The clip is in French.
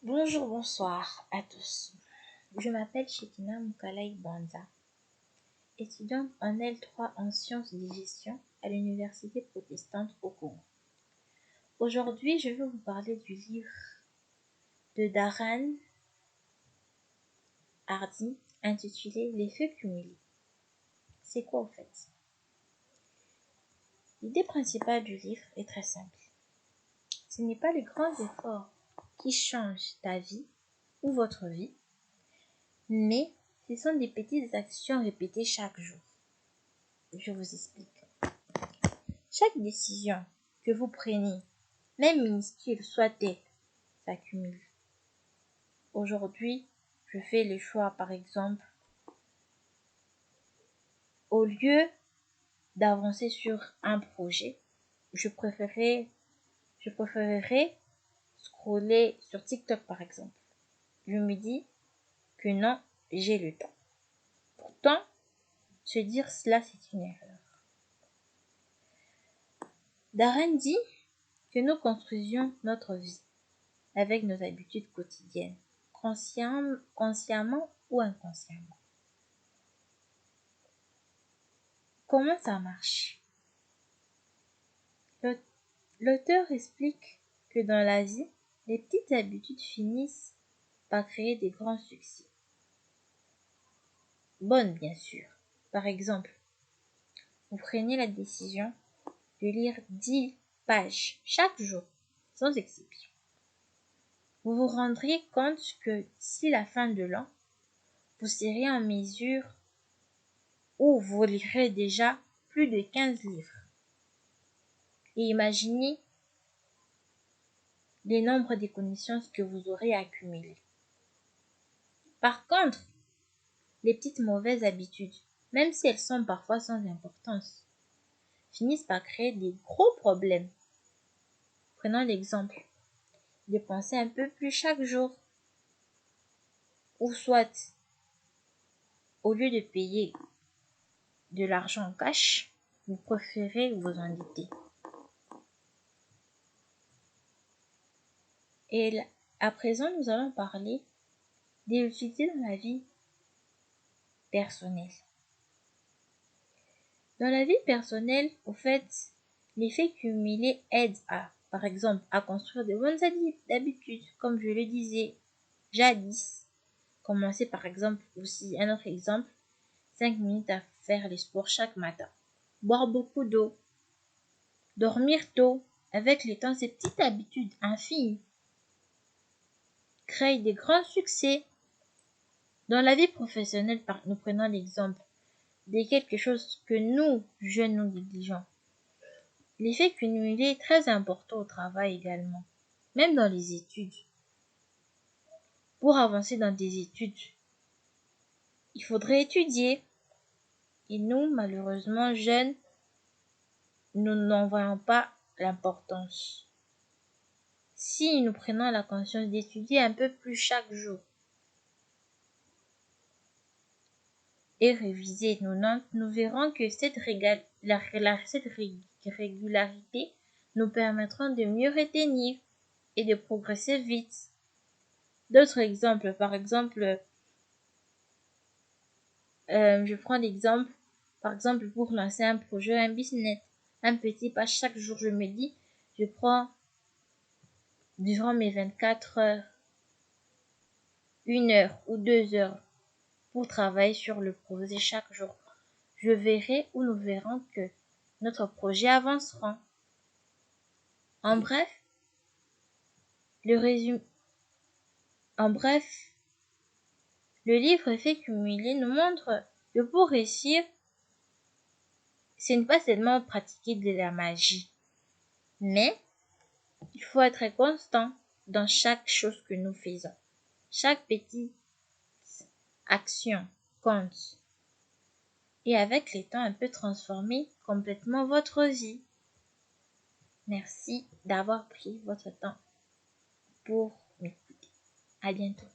Bonjour, bonsoir à tous. Je m'appelle Shekinah Moukalai Banza, étudiante en L3 en sciences de gestion à l'Université protestante au Congo. Aujourd'hui, je vais vous parler du livre de Darren Hardy intitulé L'effet cumulé. C'est quoi en fait? L'idée principale du livre est très simple. Ce n'est pas les grands efforts qui changent ta vie ou votre vie, mais ce sont des petites actions répétées chaque jour. Je vous explique. Chaque décision que vous prenez, même minuscule soit-elle, s'accumule. Aujourd'hui, je fais le choix, par exemple, au lieu d'avancer sur un projet, je préférerais scroller sur TikTok, par exemple. Je me dis que non, j'ai le temps. Pourtant, se dire cela, c'est une erreur. Darren dit que nous construisions notre vie avec nos habitudes quotidiennes, consciemment ou inconsciemment. Comment ça marche? L'auteur explique que dans la vie, les petites habitudes finissent par créer des grands succès. Bonnes, bien sûr. Par exemple, vous prenez la décision de lire 10 pages chaque jour, sans exception. Vous vous rendrez compte que d'ici la fin de l'an, vous serez en mesure où vous lirez déjà plus de 15 livres. Et imaginez les nombres de connaissances que vous aurez accumulées. Par contre, les petites mauvaises habitudes, même si elles sont parfois sans importance, finissent par créer des gros problèmes. Prenons l'exemple de penser un peu plus chaque jour, ou soit, au lieu de payer de l'argent en cash, vous préférez vous endetter. Et à présent, nous allons parler des utilités dans la vie personnelle. Dans la vie personnelle, au fait, l'effet cumulé aide par exemple, à construire de bonnes habitudes, comme je le disais jadis. Commencer par exemple aussi, un autre exemple, 5 minutes à faire le sport chaque matin. Boire beaucoup d'eau. Dormir tôt. Avec le temps, ces petites habitudes infimes créent des grands succès. Dans la vie professionnelle, nous prenons l'exemple de quelque chose que nous, jeunes, nous négligeons. L'effet cumulé est très important au travail également, même dans les études. Pour avancer dans des études, il faudrait étudier. Et nous, malheureusement, jeunes, nous n'en voyons pas l'importance. Si nous prenons la conscience d'étudier un peu plus chaque jour et réviser nos notes, nous verrons que cette régularité nous permettra de mieux retenir et de progresser vite. D'autres exemples, par exemple, je prends l'exemple, par exemple, pour lancer un projet, un business, un petit pas chaque jour, je me dis, je prends durant mes 24 heures, 1 heure ou 2 heures pour travailler sur le projet chaque jour. Je verrai ou nous verrons que notre projet avancera. En bref, le livre Effet cumulé nous montre que pour réussir, ce n'est pas seulement pratiquer de la magie, mais il faut être constant dans chaque chose que nous faisons. Chaque petite action compte. Et avec le temps, elle peut transformer complètement votre vie. Merci d'avoir pris votre temps pour m'écouter. À bientôt.